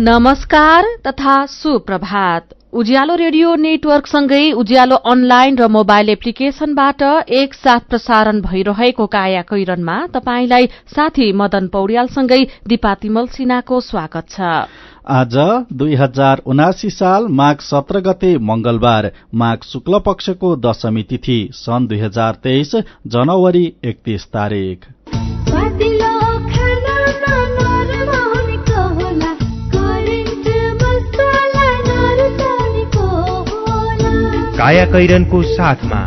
नमस्कार तथा सुप्रभात। उज्यालो रेडियो नेटवर्कसँगै उज्यालो अनलाइन र मोबाइल एप्लिकेशनबाट एकसाथ प्रसारण भइरहेको काया कैरनमा तपाईंलाई साथी मदन पौड्यालसँगै दिपा तिमल सिन्हाको स्वागत छ। आज 2079 साल माघ 17 गते मंगलबार, माघ शुक्ल पक्षको दशमी तिथि, सन् 2023 जनवरी 31 तारिक। काया कैरनको साथमा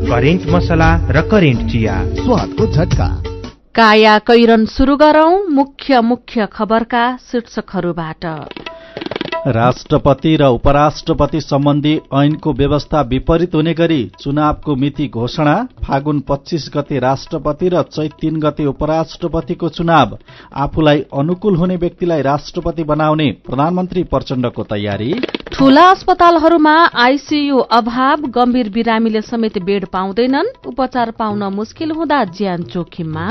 करेन्ट मसला र करेन्ट चिया, स्वादको झट्का। काया कैरन शुरू गरौं मुख्य खबरका शीर्षकहरूबाट। राष्ट्रपति र उपराष्ट्रपति सम्बन्धी ऐनको व्यवस्था विपरीत हुने गरी चुनावको मिति घोषणा। फागुन 25 गते राष्ट्रपति र चैत 3 गते उपराष्ट्रपतिको चुनाव। आफूलाई अनुकूल हुने व्यक्तिलाई राष्ट्रपति बनाउने प्रधानमन्त्री प्रचण्डको तयारी। ठूला अस्पतालहरूमा आईसीयू अभाव, गम्भीर बिरामीले समेत बेड पाउँदैनन्, उपचार पाउन मुस्किल हुँदा ज्यान जोखिममा।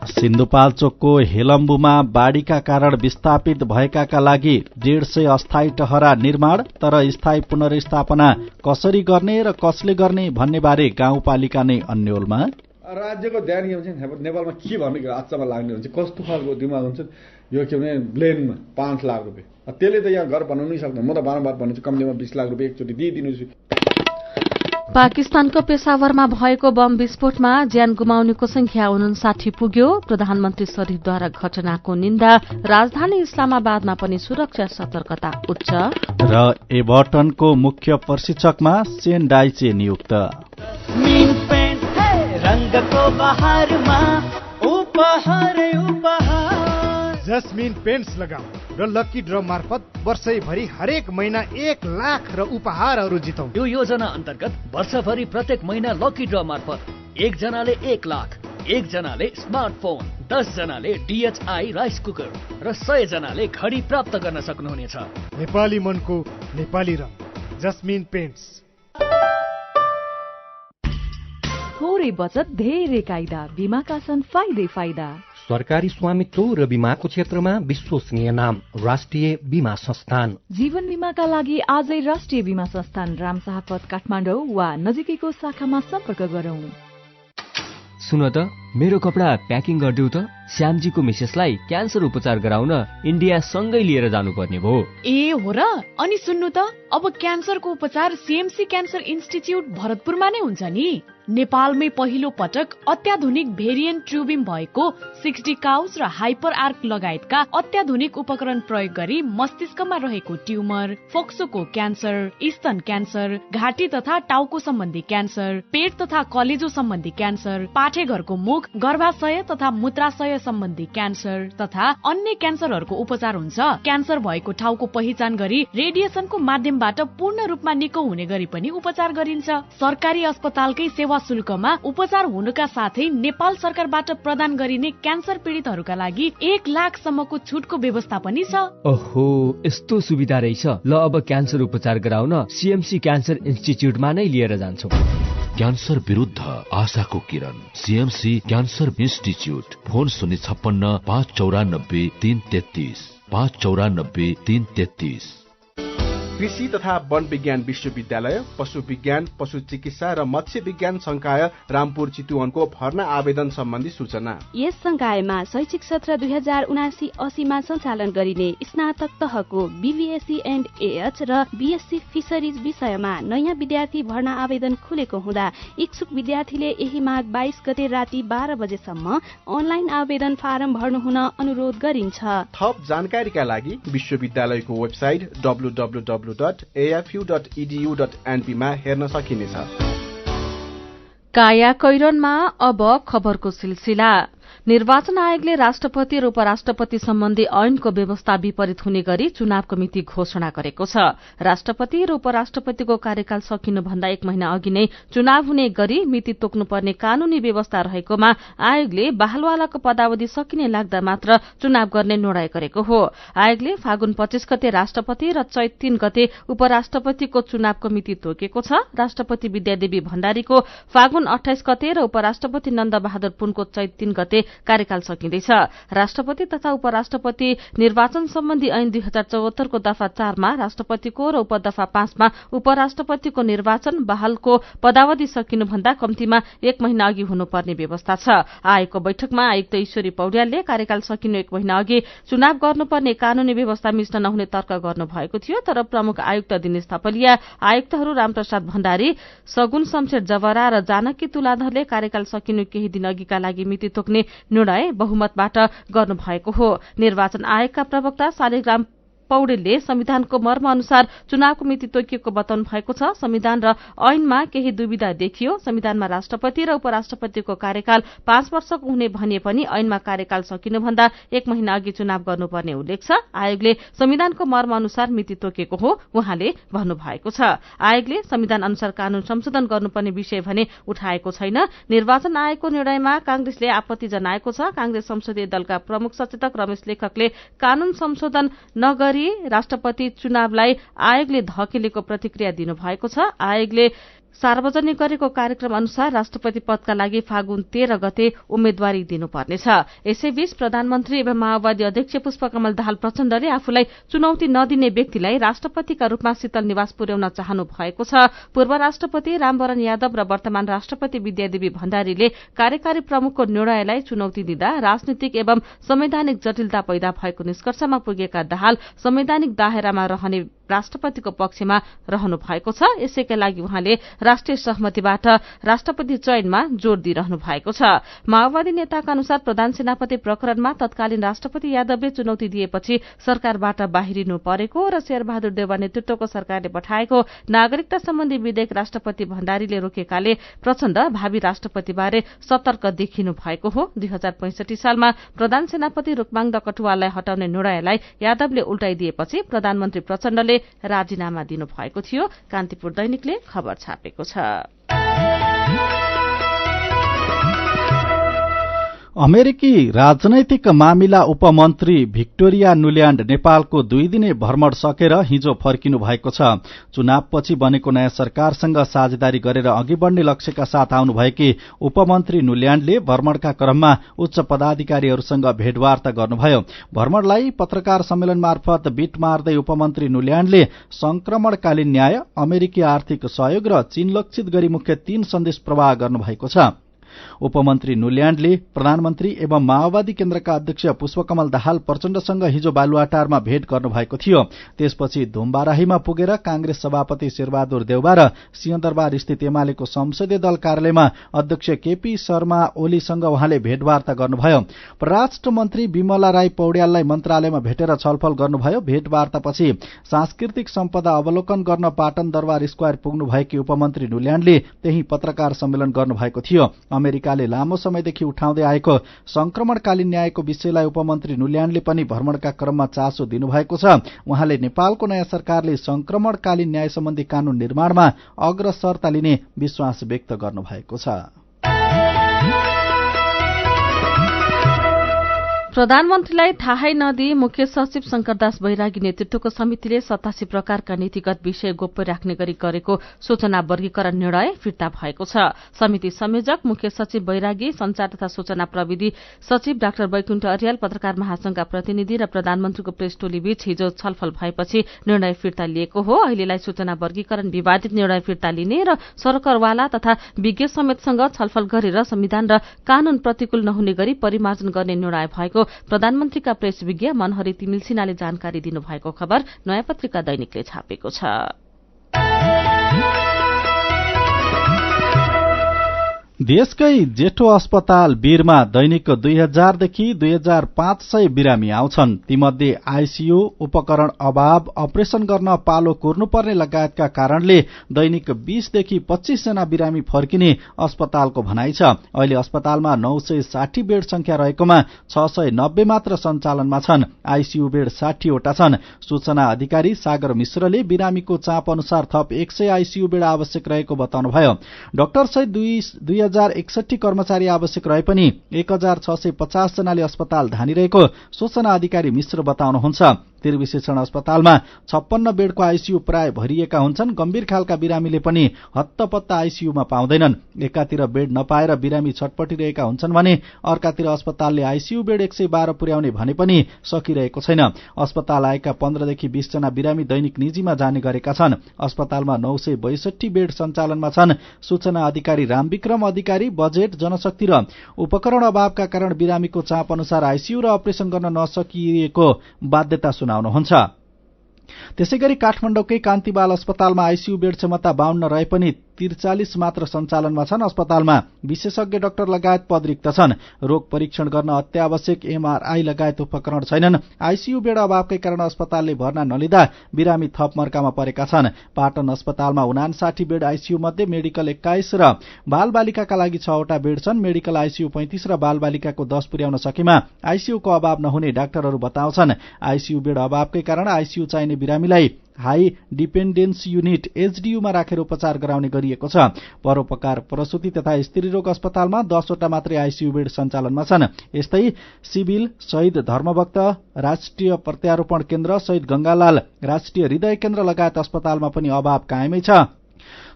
सिन्धुपाल्चोकको हेलम्बुमा बाढ़ीका कारण विस्थापित भएकाका लागि 150 अस्थायी टहरा निर्माण, तर स्थायी पुनर्स्थापना कसरी गर्ने र कसले गर्ने भन्ने बारे गाउँपालिका नै अन्योलमा। राज्यको ध्यान के हुन्छ, नेपालमा के भन्ने आच्चामा लाग्ने हुन्छ, कस्तो खालको दिमाग हुन्छ यो के भने ब्लेनमा 5 लाख रुपियाँ, त्यसले त यहाँ घर बनाउनै सक्दैन। म त बारम्बार भन्छु कम्तीमा 20 लाख रुपियाँ एकचोटि दिइदिनुहोस्। पाकिस्तानको पेशावरमा भएको बम विस्फोटमा ज्यान गुमाउनेको संख्या 59 पुग्यो। प्रधानमन्त्री शरीफद्वारा घटनाको निन्दा। राजधानी इस्लामाबादमा पनि सुरक्षा सतर्कता उच्च। र एभर्टनको मुख्य प्रशिक्षकमा सेन डाइचे नियुक्त। रंगको बहारमा उपहार जस्मिन पेन्ट्स लगाऊ र लकी ड्र मार्फत वर्षैभरि हरेक महिना 1 लाख र उपहारहरू जितौं। यो योजना अन्तर्गत वर्षभरि प्रत्येक महिना लकी ड्र मार्फत 1 जनाले 1 लाख, 1 जनाले स्मार्टफोन, 10 जनाले DHI राइस कुकर र 100 जनाले घडी प्राप्त गर्न सक्नुहुनेछ। नेपाली मनको नेपाली रङ, जस्मिन पेन्ट्स। थोरै बचत धेरै कायदा, बीमाका छन् फाइदा। सरकारी स्वामित्व र बीमाको क्षेत्रमा विश्वसनीय नाम राष्ट्रिय बीमा संस्थान। जीवन बीमाका लागि आजै राष्ट्रिय बीमा संस्थान रामशाहपथ काठमाडौँ वा नजिकैको शाखामा सम्पर्क गरौं। सुन त, मेरो कपडा प्याकिङ गरिदेऊ त। श्यामजीको मिसेसलाई क्यान्सर उपचार गराउन इन्डिया सँगै लिएर जानुपर्ने भयो। ए हो र? अनि सुन्नु त, अब क्यान्सरको उपचार CMC क्यान्सर इन्स्टिच्युट भरतपुरमा नै हुन्छ नि। नेपालमै पहिलो पटक अत्याधुनिक भेरिएन्ट ट्युबिम भएको 60 काउस र हाइपर आर्क लगायतका अत्याधुनिक उपकरण प्रयोग गरी मस्तिष्कमा रहेको ट्युमर, फोक्सोको क्यान्सर, स्तन क्यान्सर, घाँटी तथा टाउको सम्बन्धी क्यान्सर, पेट तथा कलेजो सम्बन्धी क्यान्सर, पाठेघरको मुख, गर्भाशय तथा मूत्राशय सम्बन्धी क्यान्सर तथा अन्य क्यान्सरहरूको उपचार हुन्छ। क्यान्सर भएको ठाउँको पहिचान गरी रेडिएसनको माध्यमबाट पूर्ण रूपमा निको हुने गरी पनि उपचार गरिन्छ। सरकारी अस्पतालकै सेवा शुल्कमा उपचार हुनुका साथै नेपाल सरकारबाट प्रदान गरिने क्यान्सर पीडितहरूका लागि 1 लाखसम्मको छुटको व्यवस्था पनि छ। ओहो, यस्तो सुविधा रहेछ। ल, अब क्यान्सर उपचार गराउन CMC क्यान्सर इन्स्टिच्युटमा नै लिएर जान्छौँ। क्यान्सर विरुद्ध आशाको किरण, CMC क्यान्सर इन्स्टिच्युट। फोन 056 594 333 594 333। कृषि तथा वन विज्ञान विश्वविद्यालय, पशु विज्ञान, पशु चिकित्सा र मत्स्य विज्ञान संकाय रामपुर चितुवनको भर्ना आवेदन सम्बन्धी सूचना। यस संकायमा शैक्षिक सत्र 2079-80 मा सञ्चालन गरिने स्नातक तहको BVSC एन्ड AH र BSc फिशरिज विषयमा नयाँ विद्यार्थी भर्ना आवेदन खुलेको हुँदा इच्छुक विद्यार्थीले यही माघ 22 गते राति 12 बजेसम्म अनलाइन आवेदन फारम भर्नु हुन अनुरोध गरिन्छ। थप जानकारीका लागि विश्वविद्यालयको वेबसाइट www.afu.edu.np मा हेर्न सकिनेछ। काया कैरनमा अब खबरको सिलसिला। निर्वाचन आयोगले राष्ट्रपति र उपराष्ट्रपति सम्बन्धी ऐनको व्यवस्था विपरीत हुने गरी चुनावको मिति घोषणा गरेको छ। राष्ट्रपति र उपराष्ट्रपतिको कार्यकाल सकिनुभन्दा 1 महिना अघि नै चुनाव हुने गरी मिति तोक्नुपर्ने कानूनी व्यवस्था रहेकोमा आयोगले बहालवालाको पदावधि सकिने लाग्दा मात्र चुनाव गर्ने निर्णय गरेको हो। आयोगले फागुन 25 गते राष्ट्रपति र चैत 3 गते उपराष्ट्रपतिको चुनावको मिति तोकेको छ। राष्ट्रपति विद्यादेवी भण्डारीको फागुन 28 गते र उपराष्ट्रपति नन्द बहादुर पुनको चैत 3 गते कार्यकाल सकिँदैछ। राष्ट्रपति तथा उपराष्ट्रपति निर्वाचन सम्बन्धी ऐन 2074 को दफा 4 मा राष्ट्रपतिको र उपदफा 5 मा उपराष्ट्रपतिको निर्वाचन बहालको पदावधि सकिनुभन्दा कम्तीमा 1 महिना अघि हुनुपर्ने व्यवस्था छ। आयोगको बैठकमा आयुक्त ईश्वरी पौड्यालले कार्यकाल सकिनु 1 महिना अघि चुनाव गर्नुपर्ने कानूनी व्यवस्था मिच्न नहुने तर्क गर्नुभएको थियो। तर प्रमुख आयुक्त दिनेश थपलिया, आयुक्तहरू रामप्रसाद भण्डारी, सगुन शमशेर जवरा र जानकी तुलाधरले कार्यकाल सकिनु केही दिन अघिका लागि मिति तोक्ने निर्णय बहुमतबाट गर्नुभएको हो। निर्वाचन आयोगका प्रवक्ता शालिग्राम पौडेलले संविधानको मर्म अनुसार चुनावको मिति तोकिएको बताउनु भएको छ। संविधान र ऐनमा केही दुविधा देखियो। संविधानमा राष्ट्रपति र उपराष्ट्रपतिको कार्यकाल 5 वर्षको हुने भनिए पनि ऐनमा कार्यकाल सकिनुभन्दा 1 महिना अघि चुनाव गर्नुपर्ने उल्लेख छ। आयोगले संविधानको मर्म अनुसार मिति तोकेको हो उहाँले भन्नुभएको छ। आयोगले संविधान अनुसार कानून संशोधन गर्नुपर्ने विषय भने उठाएको छैन। निर्वाचन आयोगको निर्णयमा कांग्रेसले आपत्ति जनाएको छ। कांग्रेस संसदीय दलका प्रमुख सचेतक रमेश लेखकले कानून संशोधन नगरी राष्ट्रपति चुनावलाई आयोगले धकेलेको प्रतिक्रिया दिनुभएको छ। आयोगले सार्वजनिक गरेको कार्यक्रम अनुसार राष्ट्रपति पदका लागि फागुन 13 गते उम्मेद्वारी दिनुपर्नेछ। यसैबीच प्रधानमन्त्री एवं माओवादी अध्यक्ष पुष्पकमल दाहाल प्रचण्डले आफूलाई चुनौती नदिने व्यक्तिलाई राष्ट्रपतिका रूपमा शीतल निवास पुर्याउन चाहनु भएको छ। पूर्व राष्ट्रपति रामवरण यादव र वर्तमान राष्ट्रपति विद्यादेवी भण्डारीले कार्यकारी प्रमुखको निर्णयलाई चुनौती दिँदा राजनीतिक एवं संवैधानिक जटिलता पैदा भएको निष्कर्षमा पुगेका दाहाल संवैधानिक दायरामा रहने राष्ट्रपतिको पक्षमा रहनु भएको छ। यसैका लागि उहाँले राष्ट्रिय सहमतिबाट राष्ट्रपति चयनमा जोड़ दिइरहनु भएको छ। माओवादी नेताका अनुसार प्रधान सेनापति प्रकरणमा तत्कालीन राष्ट्रपति यादवले चुनौती दिएपछि सरकारबाट बाहिरिनु परेको र शेरबहादुर देउवा नेतृत्वको सरकारले पठाएको नागरिकता सम्बन्धी विधेयक राष्ट्रपति भण्डारीले रोकेकाले प्रचण्ड भावी राष्ट्रपतिबारे सतर्क देखिनु भएको हो। 2065 सालमा प्रधान सेनापति रूकमाङ डकटुवाललाई हटाउने निर्णयलाई यादवले उल्टाइदिएपछि प्रधानमन्त्री प्रचण्डले राजीनामा दिनुभएको थियो। कान्तिपुर दैनिकले खबर छापेको छ। अमेरिकी राजनैतिक मामिला उपमन्त्री भिक्टोरिया नुल्याण्ड नेपालको 2 दिने भ्रमण सकेर हिजो फर्किनु भएको छ। चुनावपछि बनेको नयाँ सरकारसँग साझेदारी गरेर अघि बढ्ने लक्ष्यका साथ आउनुभएकी उपमन्त्री नुल्याण्डले भ्रमणका क्रममा उच्च पदाधिकारीहरूसँग भेटवार्ता गर्नुभयो। भ्रमणलाई पत्रकार सम्मेलन मार्फत बिट मार्दै उपमन्त्री नुल्याण्डले संक्रमणकालीन न्याय, अमेरिकी आर्थिक सहयोग र चीन लक्षित गरी मुख्य 3 सन्देश प्रवाह गर्नुभएको छ। उपमन्त्री नुल्याण्डले प्रधानमन्त्री एवं माओवादी केन्द्रका अध्यक्ष पुष्पकमल दाहाल प्रचण्डसँग हिजो बालुवाटारमा भेट गर्नुभएको थियो। त्यसपछि धुम्बाराहीमा पुगेर कांग्रेस सभापति शेरबहादुर देउवा र सिंहदरबार स्थित एमालेको संसदीय दल कार्यालयमा अध्यक्ष केपी शर्मा ओलीसँग उहाँले भेटवार्ता गर्नुभयो। परराष्ट्र मन्त्री विमला राई पौड्याललाई मन्त्रालयमा भेटेर छलफल गर्नुभयो। भेटवार्तापछि सांस्कृतिक सम्पदा अवलोकन गर्न पाटन दरबार स्क्वायर पुग्नुभएकी उपमन्त्री नुल्याण्डले त्यही पत्रकार सम्मेलन गर्नुभएको थियो। अमेरिकाले लामो समयदेखि उठाउँदै आएको संक्रमणकालीन न्यायको विषयलाई उपमन्त्री नुल्याण्डले पनि भ्रमणका क्रममा चासो दिनुभएको छ। उहाँले नेपालको नयाँ सरकारले संक्रमणकालीन न्याय सम्बन्धी कानून निर्माणमा अग्रसरता लिने विश्वास व्यक्त गर्नुभएको छ। प्रधानमन्त्रीलाई थाहै नदिई मुख्य सचिव शंकरदास बैरागी नेतृत्वको समितिले 87 प्रकारका नीतिगत विषय गोप्य राख्ने गरी गरेको सूचना वर्गीकरण निर्णय फिर्ता भएको छ। समिति संयोजक मुख्य सचिव बैरागी, संचार तथा सूचना प्रविधि सचिव डाक्टर वैकुण्ठ अर्याल, पत्रकार महासंघका प्रतिनिधि र प्रधानमन्त्रीको प्रेस टोली बीच हिजो छलफल भएपछि निर्णय फिर्ता लिएको हो। अहिलेलाई सूचना वर्गीकरण विवादित निर्णय फिर्ता लिने र सरकारवाला तथा विज्ञ समेतसँग छलफल गरेर संविधान र कानून प्रतिकूल नहुने गरी परिमार्जन गर्ने निर्णय भएको प्रधानमन्त्रीका प्रेस विज्ञ मनहरी तिमिल सिन्हाले जानकारी दिनुभएको खबर नयाँ पत्रिका दैनिकले छापेको छ। देशकै जेठो अस्पताल वीरमा दैनिक 2000 देखि 2500 बिरामी आउँछन्। तीमध्ये आईसीयू उपकरण अभाव, अपरेशन गर्न पालो कुर्नुपर्ने लगायतका कारणले दैनिक 20 देखि 25 जना बिरामी फर्किने अस्पतालको भनाइ छ। अहिले अस्पतालमा 960 बेड संख्या रहेकोमा 690 मात्र सञ्चालनमा छन्। आईसीयू बेड 60 वटा छन्। सूचना अधिकारी सागर मिश्रले बिरामीको चाप अनुसार थप 100 आईसीयू बेड आवश्यक रहेको बताउनुभयो। डाक्टर सहित 2061 कर्मचारी आवश्यक रहे पनि 1650 जनाले अस्पताल धानिरहेको सूचना अधिकारी मिश्र बताउनुहुन्छ। स्थिर विशेषण अस्पतालमा 56 बेडको आईसीयू प्राय भरिएका हुन्छन्। गम्भीर खालका बिरामीले पनि हत्तपत्त आईसीयूमा पाउँदैनन्। एकातिर बेड नपाएर बिरामी छटपटिरहेका हुन्छन् भने अर्कातिर अस्पतालले आईसीयू बेड 112 पुर्याउने भने पनि सकिरहेको छैन। अस्पताल आएका 15 देखि 20 जना बिरामी दैनिक निजीमा जाने गरेका छन्। अस्पतालमा 962 बेड सञ्चालनमा छन्। सूचना अधिकारी रामविक्रम अधिकारी बजेट, जनशक्ति र उपकरण अभावका कारण बिरामीको चाप अनुसार आईसीयू र अपरेसन गर्न नसकिएको बाध्यता सुनाउनुहुन्छ। त्यसैगरी काठमाडौँकै कान्तिबाल अस्पतालमा आईसीयू बेड क्षमता 52 रहे पनि 43 मात्र सञ्चालनमा छन्। अस्पतालमा विशेषज्ञ डाक्टर लगायत पद रिक्त छन्। रोग परीक्षण गर्न अत्यावश्यक एमआरआई लगायत उपकरण छैनन्। आईसीयू बेड अभावकै कारण अस्पतालले भर्ना नलिँदा बिरामी थप मर्कामा परेका छन्। पाटन अस्पतालमा 59 बेड आईसीयू मध्ये मेडिकल 21 र बालबालिकाका लागि 6 वटा बेड छन्। मेडिकल आईसीयू 35 र बालबालिकाको 10 पुर्याउन सकेमा आईसीयूको अभाव नहुने डाक्टरहरू बताउँछन्। आईसीयू बेड अभावकै कारण आईसीयू चाहिने बिरामीलाई हाई डिपेन्डेन्स युनिट एचडीयूमा राखेर उपचार गराउने गरिएको छ। परोपकार प्रसूति तथा स्त्रीरोग अस्पतालमा 10 वटा मात्रै आईसीयू बेड सञ्चालनमा छन्। यस्तै सिभिल, शहीद धर्मभक्त राष्ट्रिय प्रत्यारोपण केन्द्र, शहीद गंगालाल राष्ट्रिय हृदय केन्द्र लगायत अस्पतालमा पनि अभाव कायमै छ।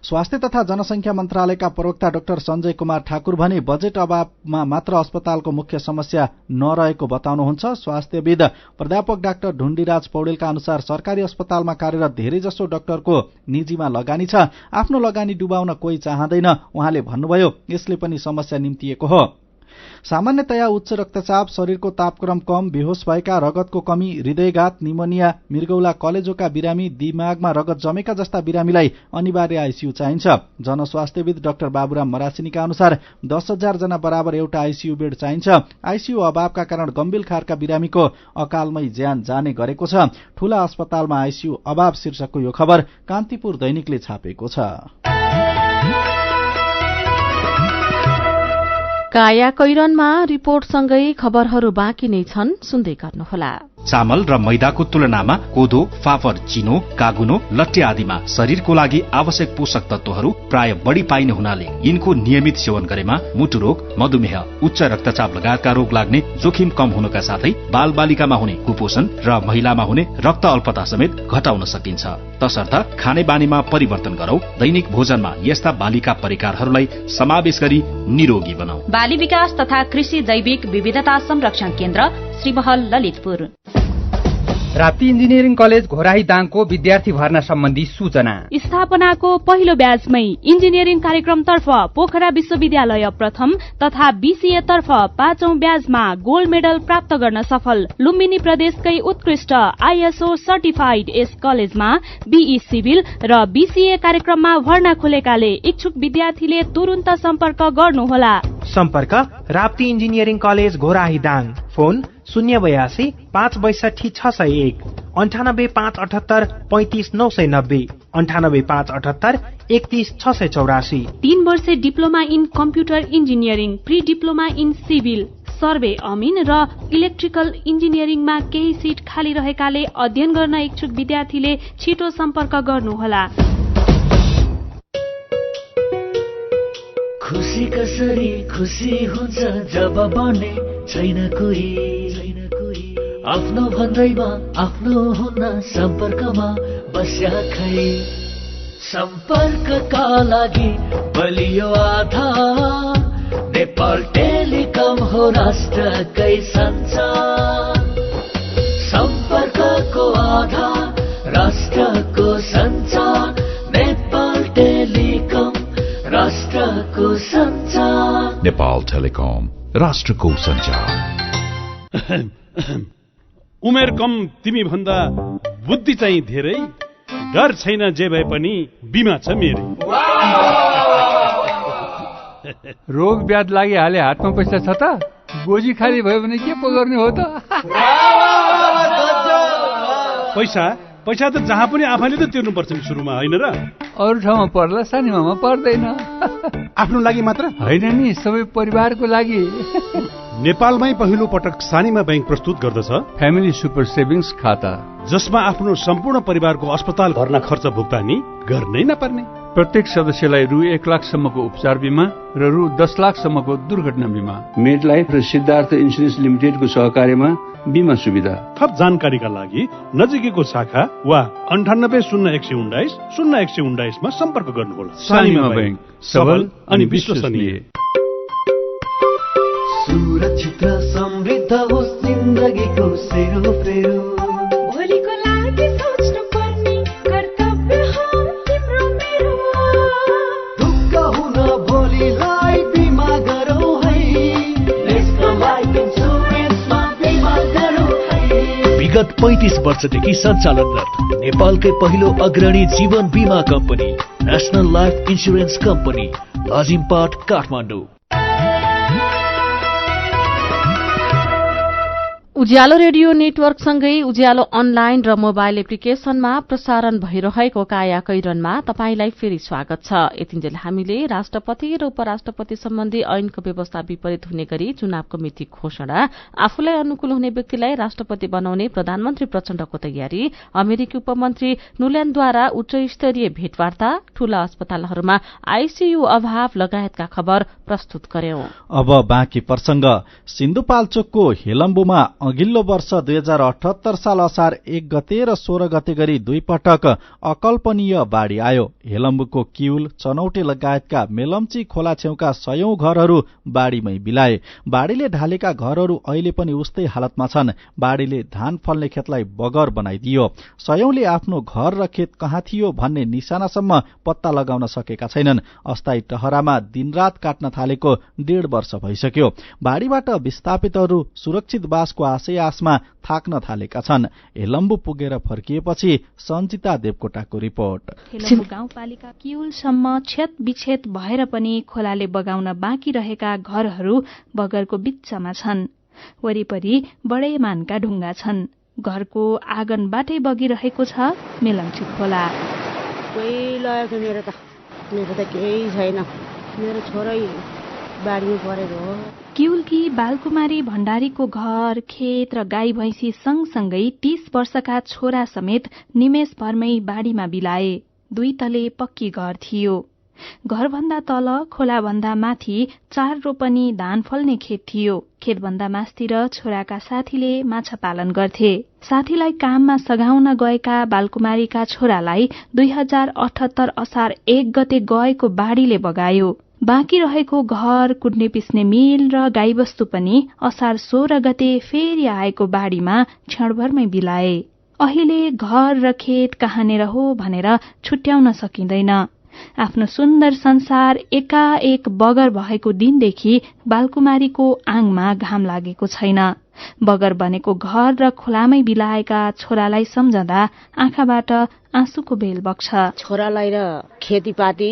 स्वास्थ्य तथा जनसंख्या मन्त्रालयका प्रवक्ता डाक्टर सञ्जय कुमार ठाकुर भने बजेट अभावमा मात्र अस्पतालको मुख्य समस्या नरहेको बताउनुहुन्छ। स्वास्थ्यविद प्राध्यापक डाक्टर ढुण्डीराज पौडेलका अनुसार सरकारी अस्पतालमा कार्यरत धेरैजसो डाक्टरको निजीमा लगानी छ। आफ्नो लगानी डुबाउन कोही चाहँदैन। उहाँले भन्नुभयो यसले पनि समस्या निम्तिएको हो। सामान्यतया उच्च रक्तचाप, शरीरको तापक्रम कम, बेहोस भएका, रगतको कमी, हृदयघात, निमोनिया, मृगौला कलेजोका बिरामी, दिमागमा रगत जमेका जस्ता बिरामीलाई अनिवार्य आईसीयू चाहिन्छ। जनस्वास्थ्यविद डाक्टर बाबुराम मरासिनीका अनुसार 10,000 जना बराबर एउटा आईसीयू बेड चाहिन्छ। आईसीयू अभावका कारण गम्भीर खालका बिरामीको अकालमै ज्यान जाने गरेको छ। ठूला अस्पतालमा आईसीयू अभाव शीर्षकको यो खबर कान्तिपुर दैनिकले छापेको छ। काया कैरनमा रिपोर्टसँगै खबरहरू बाँकी नै छन्, सुन्दै गर्नुहोला। चामल र मैदाको तुलनामा कोदो, फापर, चिनो, कागुनो, लट्टे आदिमा शरीरको लागि आवश्यक पोषक तत्वहरू प्राय बढी पाइने हुनाले यिनको नियमित सेवन गरेमा मुटु रोग, मधुमेह, उच्च रक्तचाप लगायतका रोग लाग्ने जोखिम कम हुनका साथै बालबालिकामा हुने कुपोषण र महिलामा हुने रक्त अल्पता समेत घटाउन सकिन्छ। तसर्थ खाने बानीमा परिवर्तन गरौं। दैनिक भोजनमा यस्ता बालिका परिकारहरूलाई समावेश गरी निरोगी बनाऊ। बाली विकास तथा कृषि जैविक विविधता संरक्षण केन्द्र, श्रीमहल, ललितपुर। राप्ती इन्जिनियरिङ कलेज घोराही दाङको विद्यार्थी भर्ना सम्बन्धी सूचना। स्थापनाको पहिलो ब्याचमै इन्जिनियरिङ कार्यक्रमतर्फ पोखरा विश्वविद्यालय प्रथम तथा बीसीए तर्फ 5औं ब्याचमा गोल्ड मेडल प्राप्त गर्न सफल लुम्बिनी प्रदेशकै उत्कृष्ट आईएसओ सर्टिफाइड यस कलेजमा बीई सिभिल र बीसीए कार्यक्रममा भर्ना खुलेकाले इच्छुक विद्यार्थीले तुरुन्त सम्पर्क गर्नुहोला। सम्पर्क Rapti engineering college Ghorahi Dang. Phone 082 562 601 98 578 35 990 98 578 31 684। 3 वर्षे diploma in computer engineering, pre diploma in civil, survey अमिन र इलेक्ट्रिकल इन्जिनियरिङमा केही सिट खाली रहेकाले अध्ययन गर्न इच्छुक विद्यार्थीले छिटो सम्पर्क गर्नुहोला। खुसी कसरी खुसी हुन्छ जब बने छैन कोही, आफ्नो भन्दैमा आफ्नो हुन सम्पर्कमा बस्या खै। सम्पर्कका लागि बलियो आधार नेपाल टेलिकम हो राष्ट्रकै सञ्चार। सम्पर्कको आधार राष्ट्रको सञ्चार, नेपाल टेलिकम राष्ट्रको सञ्चार। नेपाल टेलिकम राष्ट्रको सञ्चार। उमेर कम तिमी भन्दा बुद्धि चाहिँ धेरै, डर छैन जे भए पनि बिमा छ मेरै। रोग ब्याध लागिहाले हातमा पैसा छ त, गोजी खाली भयो भने के पो गर्ने हो त। पैसा त जहाँ पनि आफैले त तिर्नु पर्छ नि सुरुमा, होइन र? अरू ठाउँमा पर्ला, सानीमामा पर्दैन। आफ्नो लागि मात्र होइन नि, सबै परिवारको लागि। नेपालमै पहिलो पटक सानीमा बैंक प्रस्तुत गर्दछ फ्यामिली सुपर सेभिङ्स खाता, जसमा आफ्नो सम्पूर्ण परिवारको अस्पताल भर्ना खर्च भुक्तानी गर्नै नपर्ने। प्रत्येक सदस्यलाई रु 1 लाखसम्मको उपचार बिमा र रु 10 लाखसम्मको दुर्घटना बिमा। मेडलाइफ र सिद्धार्थ इन्सुरेन्स लिमिटेडको सहकार्यमा बिमा सुविधा। थप जानकारीका लागि नजिकैको शाखा वा 980119 0119 मा सम्पर्क गर्नुहोला। सानीमा बैंक, सबल अनि विश्वसनीय। सुरक्षित र समृद्ध होस् जिन्दगीको सेरोफेरो। भोलिको लागि सोच्नु पर्ने कर्तव्य हो तिम्रो मेरो। ढुक्क हुन भोलिलाई बिमा गरौँ है, नेसनल लाइफ इन्सुरेन्समा बिमा गरौँ है। विगत 35 वर्षदेखि सञ्चालनरत नेपालकै पहिलो अग्रणी जीवन बिमा company national life insurance company, Lazimpat, Kathmandu. Ujyaalo radio नेटवर्कसँगै उज्यालो अनलाइन र मोबाइल एप्लिकेशनमा प्रसारण भइरहेको काया कैरनमा तपाईंलाई फेरि स्वागत छ। यतिन्जेल हामीले राष्ट्रपति र उपराष्ट्रपति सम्बन्धी ऐनको व्यवस्था विपरीत हुने गरी चुनावको मिति घोषणा, आफूलाई अनुकूल हुने व्यक्तिलाई राष्ट्रपति बनाउने प्रधानमन्त्री प्रचण्डको तयारी, अमेरिकी उपमन्त्री नुल्यान्डद्वारा उच्च स्तरीय भेटवार्ता, ठूला अस्पतालहरूमा आईसीयू अभाव लगायतका खबर प्रस्तुत गर्यौं। अब बाँकी प्रसंग। सिन्धुपाल्चोकको हेलम्बुमा अघिल्लो वर्ष 2078 साल असार 1 गते र 16 गते गरी 2 पटक अकल्पनीय बाढ़ी आयो। हेलम्बुको किउल, चनौटे लगायतका मेलम्ची खोला छेउका 100औं घरहरू बाढ़ीमै बिलाए। बाढ़ीले ढालेका घरहरू अहिले पनि उस्तै हालतमा छन्। बाढ़ीले धान फल्ने खेतलाई बगर बनाइदियो। 100औंले आफ्नो घर र खेत कहाँ थियो भन्ने निशानासम्म पत्ता लगाउन सकेका छैनन्। अस्थायी टहरामा दिनरात काट्न थालेको 1.5 वर्ष भइसक्यो। बाढ़ीबाट विस्थापितहरू सुरक्षित बासको आशा-आसमा थाक्न थालेका छन्। हेलम्बु पुगेर फर्किएपछि सञ्चिता देवकोटाको रिपोर्ट। हेलम्बु गाउँपालिका किउलसम्म छेत विच्छेद भएर पनि खोलाले बगाउन बाँकी रहेका घरहरू बगरको बिचमा छन्। वरिपरि बडै मानका ढुङ्गा छन्। घरको आँगनबाटै बगिरहेको छ मेलम्ची खोला। कोही लगेको मेरो त केही छैन। मेरो छोरै बाढीमा परेको हो। किउलकी बालकुमारी भण्डारीको घर, खेत र गाई भैंसी सँगसँगै 30 वर्षका छोरा समेत निमेषभरमै बाढीमा बिलाए। 2 तले पक्की घर थियो। घरभन्दा तल खोलाभन्दा माथि 4 रोपनी धान फल्ने खेत थियो। खेतभन्दा मास्तिर छोराका साथीले माछा पालन गर्थे। साथीलाई काममा सघाउन गएका बालकुमारीका छोरालाई 2078 असार 1 गते गएको बाढीले बगायो। बाँकी रहेको घर, कुट्ने पिस्ने मिल र गाईबस्तु पनि असार 16 गते फेरि आएको बाढीमा क्षणभरमै बिलाए। अहिले घर र खेत कहाँनेर हो भनेर छुट्याउन सकिँदैन। आफ्नो सुन्दर संसार एकाएक बगर भएको दिनदेखि बालकुमारीको आङमा घाम लागेको छैन। बगर बनेको घर र खोलामै बिलाएका छोरालाई सम्झँदा आँखाबाट आँसुको बेल बग्छ। छोरालाई र खेतीपाती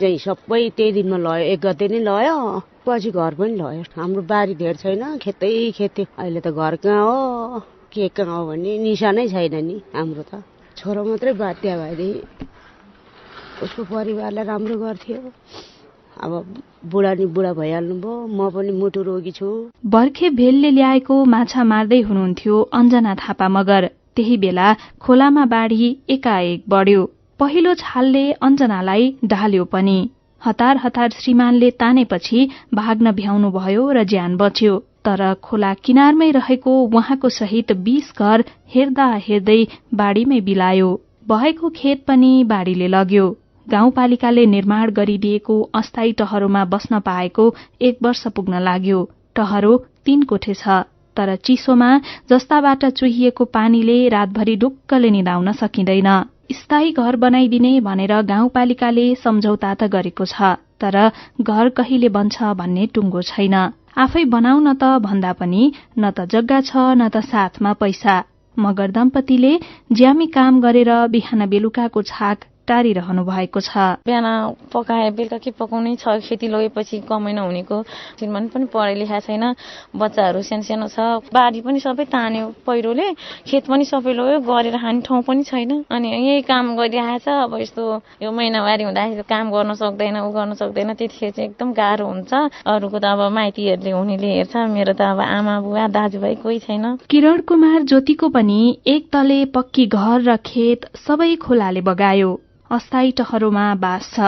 चाहिँ सबै त्यही दिनमा लयो। 1 गते नै लयो। पछि घर पनि लयो। हाम्रो बारी धेर छैन, खेतै खेत्यो। अहिले त घर कहाँ हो के कहाँ हो भन्ने निशानै छैन नि। हाम्रो त छोरो मात्रै बाध्य भएदेखि उसको परिवारलाई राम्रो गर्थ्यो। अब बुढा भइहाल्नु भयो। म पनि मुटु रोगी छु। बर्खे भेलले ल्याएको माछा मार्दै हुनुहुन्थ्यो अञ्जना थापा मगर। त्यही बेला खोलामा बाढी एकाएक बढ्यो। पहिलो छालले अञ्जनालाई ढाल्यो पनि। हतार हतार श्रीमानले तानेपछि भाग्न भ्याउनु भयो र ज्यान बच्यो। तर खोला किनारमै रहेको उहाँको सहित 20 घर हेर्दा हेर्दै बाढीमै बिलायो। बहेको खेत पनि बाढीले लग्यो। गाउँपालिकाले निर्माण गरिदिएको अस्थायी टहरोमा बस्न पाएको 1 वर्ष पुग्न लाग्यो। टहरो 3 कोठे छ, तर चिसोमा जस्ताबाट चुहिएको पानीले रातभरि ढुक्कले निदाउन सकिँदैन। स्थायी घर बनाइदिने भनेर गाउँपालिकाले सम्झौता त गरेको छ, तर घर कहिले बन्छ भन्ने टुङ्गो छैन। आफै बनाउन त भन्दा पनि न त जग्गा छ न त साथमा पैसा। मगर दम्पतिले ज्यामी काम गरेर बिहान बेलुकाको छाक टारिरहनु भएको छ। बिहान पकाए बेलुका के पकाउनै छ, खेती लगेपछि कमै नहुनेको, श्रीमान पनि पढाइ लेखा छैन, बच्चाहरू सानो छ, बारी पनि सबै तान्यो पहिरोले, खेत पनि सबै लग्यो, गरेर खाने ठाउँ पनि छैन। अनि यही काम गरिरहेछ। अब यस्तो यो महिनावारी हुँदाखेरि काम गर्न सक्दैन, उ गर्न सक्दैन, त्यतिखेर चाहिँ एकदम गाह्रो हुन्छ। अरूको त अब माइतीहरूले हुनेले हेर्छ, मेरो त अब आमा बुवा दाजुभाइ कोही छैन। किरण कुमार ज्योतिको पनि एक तले पक्की घर र खेत सबै खोलाले बगायो। अस्थायी टहरोमा बास छ।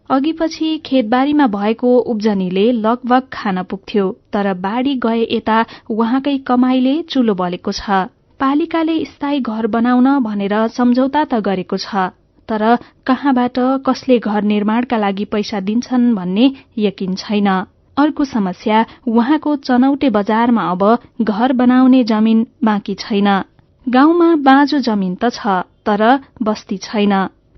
अघि पछि खेतबारीमा भएको उब्जनीले लगभग खान पुग्थ्यो, तर बाढी गए यता उहाँकै कमाईले चुलो बलेको छ। पालिकाले स्थायी घर बनाउन भनेर सम्झौता त गरेको छ, तर कहाँबाट कसले घर निर्माणका लागि पैसा दिन्छन् भन्ने यकिन छैन। अर्को समस्या उहाँको चनौटे बजारमा अब घर बनाउने जमिन बाँकी छैन। गाउँमा बाँझो जमिन त छ, तर बस्ती छैन।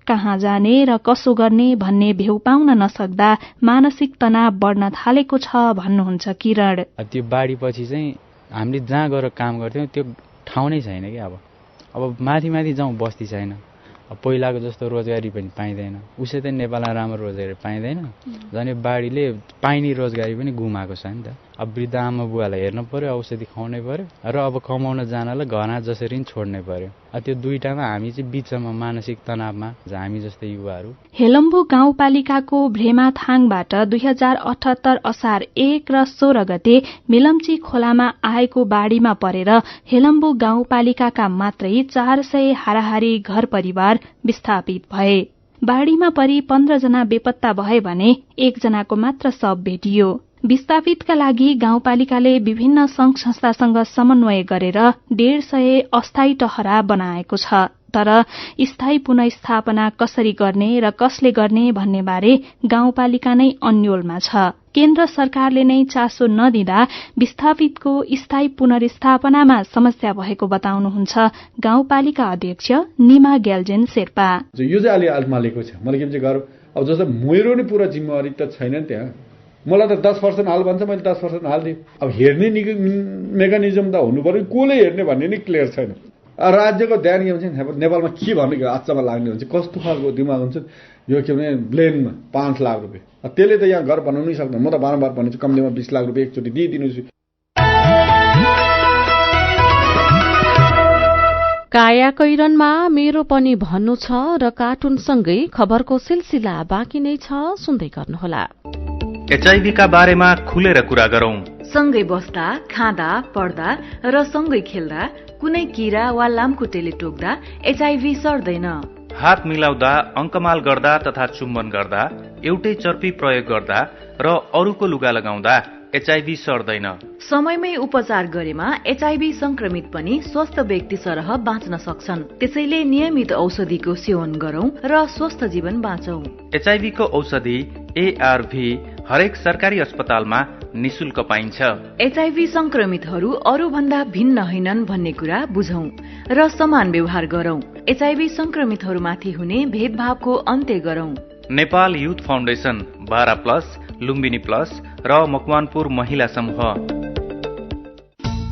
कहाँ जाने र कसो गर्ने भन्ने भेउ पाउन नसक्दा मानसिक तनाव बढ्न थालेको छ भन्नुहुन्छ किरण। त्यो बाढी पछि चाहिँ हामीले जहाँ गएर काम गर्थ्यौं त्यो ठाउँ नै छैन कि अब माथि माथि जाउँ बस्ती छैन। पहिलाको जस्तो रोजगारी पनि पाइँदैन, उसै त नेपालमा राम्रो रोजगारी पाइँदैन, झन् बाढीले पाइने रोजगारी पनि गुमाएको छ नि त। अब वृद्ध आमा बुवालाई हेर्नु पर्यो, औषधि खुवाउनै पर्यो र अब कमाउन जानलाई घरमा जसरी नि छोड्नै पर्यो। त्यो दुईटामा हामी चाहिँ बिचमा मानसिक तनावमा हामी जस्तै युवाहरू। हेलम्बु गाउँपालिकाको भ्रेमाथाङबाट 2078 असार 1 र 16 गते मिलम्ची खोलामा आएको बाढीमा परेर हेलम्बु गाउँपालिकाका मात्रै 400 हाराहारी घर परिवार विस्थापित भए। बाढीमा परि 15 जना बेपत्ता भए भने 1 जनाको मात्र शव भेटियो। विस्थापितका लागि गाउँपालिकाले विभिन्न संघ संस्थासँग समन्वय गरेर 150 अस्थायी टहरा बनाएको छ, तर स्थायी पुनर्स्थापना कसरी गर्ने र कसले गर्ने भन्ने बारे गाउँपालिका नै अन्योलमा छ। केन्द्र सरकारले नै चासो नदिँदा विस्थापितको स्थायी पुनर्स्थापनामा समस्या भएको बताउनुहुन्छ गाउँपालिका अध्यक्ष निमा ग्याल्जेन शेर्पा। यो चाहिँ अलि अल्मालेको छ। मैले के चाहिँ गरौँ, अब जस्तो मेरो नै पूरा जिम्मेवारी त छैन त्यहाँ। मलाई त 10% हाल भन्छ, मैले 10% हाल्दिएँ। अब हेर्ने मेकानिजम त हुनु पर्यो, कसले हेर्ने भन्ने नै क्लियर छैन। राज्यको ध्यान के हुन्छ, नेपालमा के भन्ने आच्चामा लाग्ने हुन्छ, कस्तो खालको दिमाग हुन्छ यो के भने ब्लेनमा 5 लाख रुपियाँ, त्यसले त यहाँ घर बनाउनै सक्दैन। म त बारम्बार भन्छु कम्तीमा 20 लाख रुपियाँ एकचोटि दिइदिनुहोस्। काया कैरनमा मेरो पनि भन्नु छ र कार्टुनसँगै खबरको सिलसिला बाँकी नै छ, सुन्दै गर्नुहोला। एचआईभी का बारेमा खुलेर कुरा गरौं। सँगै बस्दा, खाँदा, पढ्दा र सँगै खेल्दा कुनै कीरा वा लामखुट्टेले टोक्दा एचआईभी सर्दैन। हात मिलाउँदा, अंकमाल गर्दा तथा चुम्बन गर्दा, एउटै चर्पी प्रयोग गर्दा र अरूको लुगा लगाउँदा एचआईभी सर्दैन। समयमै उपचार गरेमा एचआईभी संक्रमित पनि स्वस्थ व्यक्ति सरह बाँच्न सक्छन्। त्यसैले नियमित औषधिको सेवन गरौं र स्वस्थ जीवन बाँचौं। एचआईभी को औषधि एआरभी हरेक सरकारी अस्पतालमा निशुल्क पाइन्छ। एचआईभी संक्रमितहरू अरू भन्दा भिन्न होइनन् भन्ने कुरा बुझौं र समान व्यवहार गरौं। एचआईभी संक्रमितहरूमाथि हुने भेदभावको अन्त्य गरौं। Nepal youth foundation, Bara plus, Lumbini plus र मकवानपुर महिला समूह।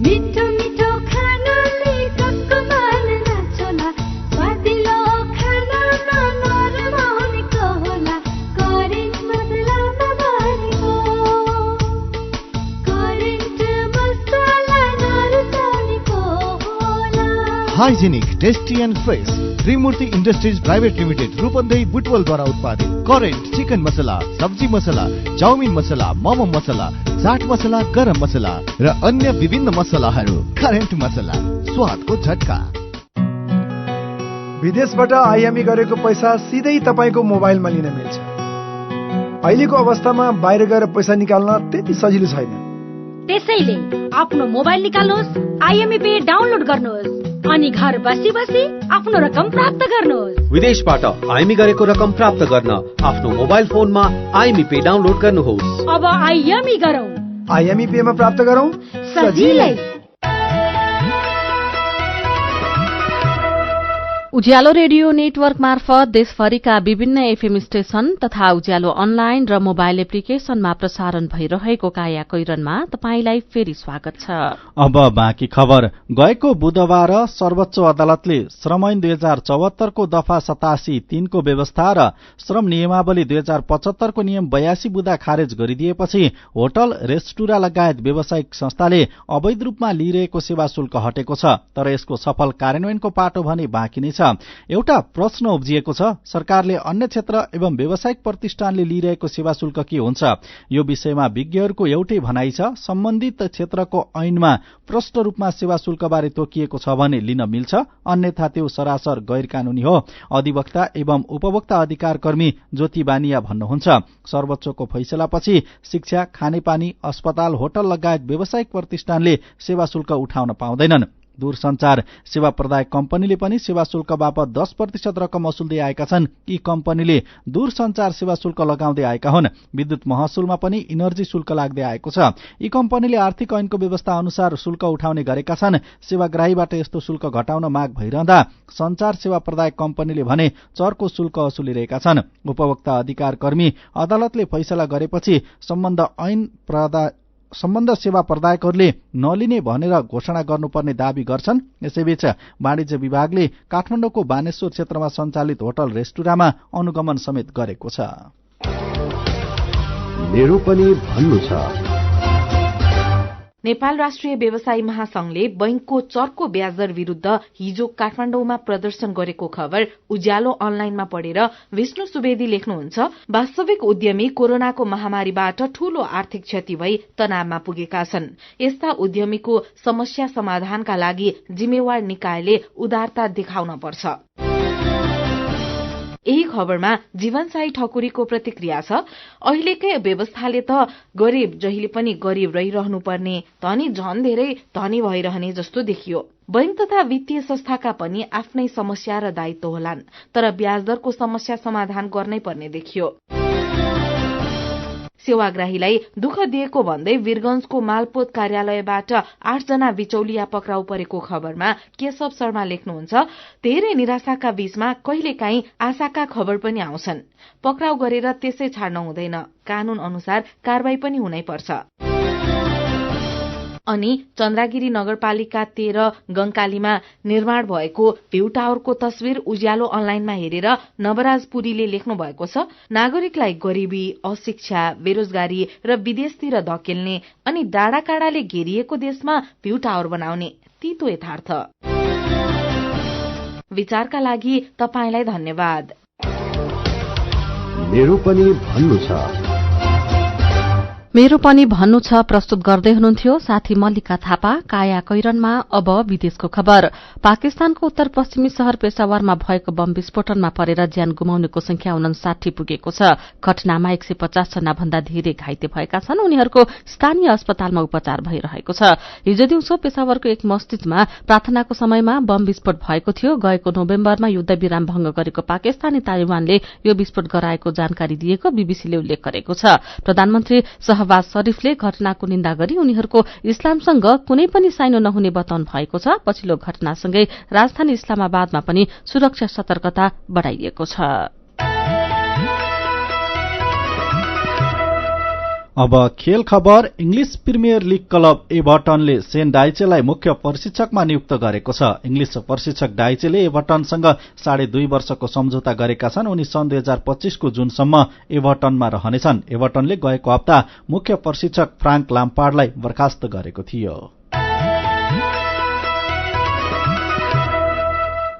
मिठो मिठो खानाले ककमान नाचोला, स्वादिलो खानामा नरमाउनेको होला, करेन्ट मसलामा भरेको, करेन्ट मसला नरुचाउनेको होला। Hygienic, tasty and fresh Trimurti industries private limited Rupandehi बुटवलद्वारा उत्पादित करेन्ट चिकन मसला, सब्जी मसला, चाउमिन मसला, मोमो मसला, चाट मसला, गरम मसला र अन्य विभिन्न मसलाहरू। करेन्ट मसला, स्वादको झट्का। विदेशबाट आइएमई गरेको पैसा सिधै तपाईको मोबाइलमा लिन मिल्छ। अहिलेको अवस्थामा बाहिर गएर पैसा निकाल्न त्यति सजिलो छैन। त्यसैले आफ्नो मोबाइल निकाल्नुहोस्, आइएमई पे डाउनलोड गर्नुहोस् अनि घर बसी बसी आफ्नो रकम प्राप्त गर्नुहोस्। विदेशबाट आइएमई गरेको रकम प्राप्त गर्न आफ्नो मोबाइल फोनमा आइएमई पे डाउनलोड गर्नुहोस्। अब आइएमई गरौँ, आइएमई पे मा प्राप्त गरौँ सजिलै। उज्यालो रेडियो नेटवर्क मार्फत देशभरिका विभिन्न एफएम स्टेशन तथा उज्यालो अनलाइन र मोबाइल एप्लिकेशनमा प्रसारण भइरहेको काया कैरनमा तपाईंलाई फेरि स्वागत छ। अब बाँकी खबर। गएको बुधबार सर्वोच्च अदालतले श्रम ऐन 2074 को दफा 87(3) को व्यवस्था र श्रम नियमावली 2075 को नियम 82 बुदा खारेज गरिदिएपछि होटल, रेस्टुरा लगायत व्यावसायिक संस्थाले अवैध रूपमा लिइरहेको सेवा शुल्क हटेको छ। तर यसको सफल कार्यान्वयनको पाटो भने बाँकी नै छ। एउटा प्रश्न उब्जिएको छ, सरकारले अन्य क्षेत्र एवं व्यावसायिक प्रतिष्ठानले लिइरहेको सेवा शुल्क के हुन्छ? यो विषयमा विज्ञहरूको एउटै भनाइ छ, सम्बन्धित क्षेत्रको ऐनमा प्रष्ट रूपमा सेवा शुल्कबारे तोकिएको छ भने लिन मिल्छ, अन्यथा त्यो सरासर गैर कानूनी हो। अधिवक्ता एवं उपभोक्ता अधिकार कर्मी ज्योति बानिया भन्नुहुन्छ। सर्वोच्चको फैसलापछि शिक्षा, खानेपानी, अस्पताल, होटल लगायत व्यावसायिक प्रतिष्ठानले सेवा शुल्क उठाउन पाउँदैनन्। दूरसञ्चार सेवा प्रदायक कम्पनीले पनि सेवा शुल्क बापत 10% रकम वसुल्दै आएका छन्। यी कम्पनीले दूरसञ्चार सेवा शुल्क लगाउँदै आएका हुन्। विद्युत महसुलमा पनि इनर्जी शुल्क लाग्दै आएको छ। यी कम्पनीले आर्थिक ऐनको व्यवस्था अनुसार शुल्क उठाउने गरेका छन्। सेवाग्राहीबाट यस्तो शुल्क घटाउन माग भइरहँदा सञ्चार सेवा प्रदायक कम्पनीले भने चर्को शुल्क वसुलिरहेका छन्। उपभोक्ता अधिकार कर्मी अदालतले फैसला गरेपछि सम्बन्ध सेवा प्रदायकहरूले नलिने भनेर घोषणा गर्नुपर्ने दावी गर्छन्। यसैबीच वाणिज्य विभागले काठमाडौँको बानेश्वर क्षेत्रमा सञ्चालित होटल, रेस्टुरामा अनुगमन समेत गरेको छ। मेरो पनि भन्नु छ। नेपाल राष्ट्रिय व्यवसायी महासंघले बैंकको चर्को ब्याजदर विरूद्ध हिजो काठमाडौँमा प्रदर्शन गरेको खबर उज्यालो अनलाइनमा पढेर विष्णु सुवेदी लेख्नुहुन्छ, वास्तविक उद्यमी कोरोनाको महामारीबाट ठूलो आर्थिक क्षति भई तनावमा पुगेका छन्। यस्ता उद्यमीको समस्या समाधानका लागि जिम्मेवार निकायले उदारता देखाउन पर्छ। यही खबरमा जीवनसाई ठकुरीको प्रतिक्रिया छ, अहिलेकै व्यवस्थाले त गरीब जहिले पनि गरीब रहिरहनु पर्ने, धनी झन धेरै धनी भइरहने जस्तो देखियो। बैंक तथा वित्तीय संस्थाका पनि आफ्नै समस्या र दायित्व होलान्, तर ब्याजदरको समस्या समाधान गर्नै पर्ने देखियो। सेवाग्राहीलाई दुःख दिएको भन्दै वीरगंजको मालपोत कार्यालयबाट 8 जना बिचौलिया पक्राउ परेको खबरमा केशव शर्मा लेख्नुहुन्छ, धेरै निराशाका बीचमा कहिलेकाहीँ आशाका खबर पनि आउँछन्। पक्राउ गरेर त्यसै छाड्न हुँदैन, कानून अनुसार कारवाही पनि हुनै पर्छ। अनि चन्द्रागिरी नगरपालिका 13 गंकालीमा निर्माण भएको भ्यू टावरको तस्विर उज्यालो अनलाइनमा हेरेर नवराज पुरीले लेख्नु भएको छ, नागरिकलाई गरिबी, अशिक्षा, बेरोजगारी र विदेशतिर धकेल्ने अनि डाँडा काँडाले घेरिएको देशमा भ्यू टावर बनाउने तीतो यथार्थ। विचारका लागि तपाईंलाई धन्यवाद। मेरो पनि भन्नु छ। मेरो पनि भन्नु छ प्रस्तुत गर्दै हुनुहुन्थ्यो साथी मल्लिका थापा। काया कैरनमा अब विदेशको खबर। पाकिस्तानको उत्तर पश्चिमी शहर पेशावरमा भएको बम विस्फोटनमा परेर ज्यान गुमाउनेको संख्या 59 पुगेको छ। घटनामा 150 जना भन्दा धेरै घाइते भएका छन्। उनीहरूको स्थानीय अस्पतालमा उपचार भइरहेको छ। हिजो दिउँसो पेशावरको एक मस्जिदमा प्रार्थनाको समयमा बम विस्फोट भएको थियो। गएको नोभेम्बरमा युद्धविराम भंग गरेको पाकिस्तानी तालिबानले यो विस्फोट गराएको जानकारी दिएको बीबीसीले उल्लेख गरेको छ। प्रधानमन्त्री शहबाज शरीफले घटनाको निन्दा गरी उनीहरूको इस्लामसँग कुनै पनि साइनो नहुने बताउनु भएको छ। पछिल्लो घटनासँगै राजधानी इस्लामाबादमा पनि सुरक्षा सतर्कता बढ़ाइएको छ। अब खेल खबर। इंग्लिश प्रिमियर लीग क्लब एभर्टनले सेन डाइचेलाई मुख्य प्रशिक्षकमा नियुक्त गरेको छ। इंग्लिश प्रशिक्षक डाइचेले एभर्टनसँग 2.5 वर्षको सम्झौता गरेका छन्। उनी सन् 2025 को जुनसम्म एभर्टनमा रहनेछन्। एभर्टनले गएको हप्ता मुख्य प्रशिक्षक फ्रान्क ल्याम्पार्डलाई बर्खास्त गरेको थियो।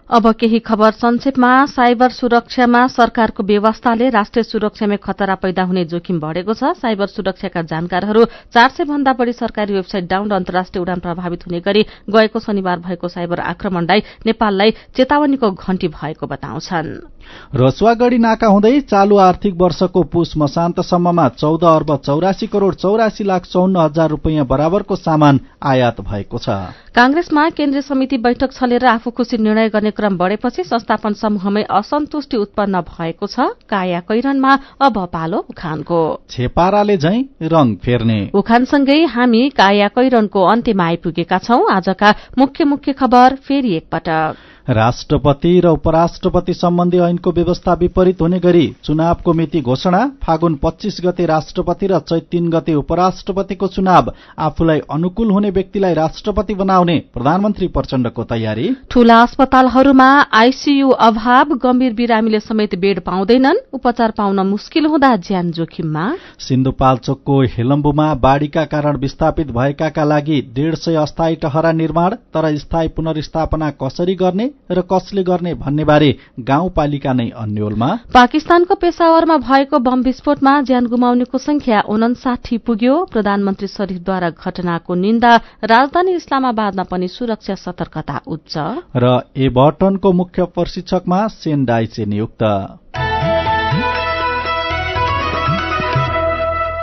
अब केही खबर संक्षेपमा। साइबर सुरक्षामा सरकारको व्यवस्थाले राष्ट्रिय सुरक्षामा खतरा पैदा हुने जोखिम बढ़ेको छ। साइबर सुरक्षाका जानकारहरू 400 भन्दा बढ़ी सरकारी वेबसाइट डाउन र अन्तर्राष्ट्रिय उडान प्रभावित हुने गरी गएको शनिबार भएको साइबर आक्रमणलाई नेपाललाई चेतावनीको घण्टी भएको बताउँछन्। रसुवागढ़ी नाका हुँदै चालू आर्थिक वर्षको पुस मसान्तसम्ममा 14 अर्ब 84 करोड़ 84 लाख 54 हजार रूपियाँ बराबरको सामान आयात भएको छ। कांग्रेसमा केन्द्रीय समिति बैठक छलेर आफू खुशी निर्णय गर्ने क्रम बढ़ेपछि संस्थापन समूहमै असन्तुष्टि उत्पन्न भएको छ। काया कैरनमा अब पालो उखानको। छेपाराले झैं रंग फेर्ने। उखानसँगै हामी काया कैरनको अन्त्यमा आइपुगेका छौं। आजका मुख्य खबर फेरि एकपटक। राष्ट्रपति र उपराष्ट्रपति सम्बन्धी ऐनको व्यवस्था विपरीत हुने गरी चुनावको मिति घोषणा। फागुन 25 गते राष्ट्रपति र चैत 3 गते उपराष्ट्रपतिको चुनाव। आफूलाई अनुकूल हुने व्यक्तिलाई राष्ट्रपति बनाउने प्रधानमन्त्री प्रचण्डको तयारी। ठूला अस्पतालहरूमा आईसीयू अभाव, गम्भीर बिरामीले समेत बेड पाउँदैनन्, उपचार पाउन मुस्किल हुँदा ज्यान जोखिममा। सिन्धुपाल्चोकको हेलम्बुमा बाढ़ीका कारण विस्थापित भएकाका लागि 150 अस्थायी टहरा निर्माण। तर स्थायी पुनर्स्थापना कसरी गर्ने र कसले गर्ने भन्ने बारे गाउँपालिका नै अन्योलमा। पाकिस्तानको पेशावरमा भएको बम विस्फोटमा ज्यान गुमाउनेको संख्या 59 पुग्यो। प्रधानमन्त्री शरीफद्वारा घटनाको निन्दा। राजधानी इस्लामाबादमा पनि सुरक्षा सतर्कता उच्च। र एभर्टनको मुख्य प्रशिक्षकमा सेन डाइचे नियुक्त।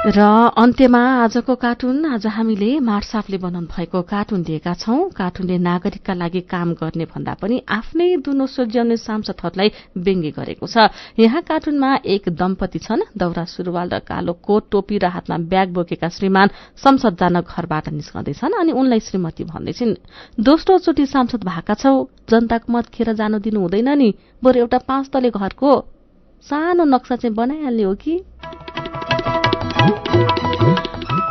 र अन्त्यमा आजको कार्टुन। आज हामीले मार्साफले बनाउनु भएको कार्टुन दिएका छौं। कार्टुनले नागरिकका लागि काम गर्ने भन्दा पनि आफ्नै दुनो सोझ्याउने सांसदहरूलाई व्यङ्ग्य गरेको छ। यहाँ कार्टुनमा एक दम्पति छन्। दौरा सुरुवाल र कालो कोट टोपी र हातमा ब्याग बोकेका श्रीमान संसद जान घरबाट निस्कँदैछन् अनि उनलाई श्रीमती भन्दैछिन्, दोस्रो चोटि सांसद भएका छौ, जनताको मत खेर जानु दिनु हुँदैन नि, बरु एउटा 5 तले घरको सानो नक्सा चाहिँ बनाइहाल्ने हो कि।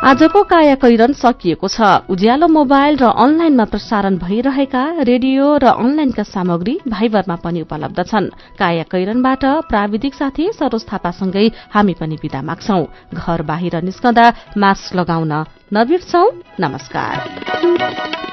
आजको कायाकैरन सकिएको छ। उज्यालो मोबाइल र अनलाइनमा प्रसारण भइरहेका रेडियो र अनलाइनका सामग्री भाइबरमा पनि उपलब्ध छन्। कायाकैरनबाट प्राविधिक साथी सरोज थापासँगै हामी पनि बिदा माग्छौं। घर बाहिर निस्कँदा मास्क लगाउन नबिर्सौं। नमस्कार।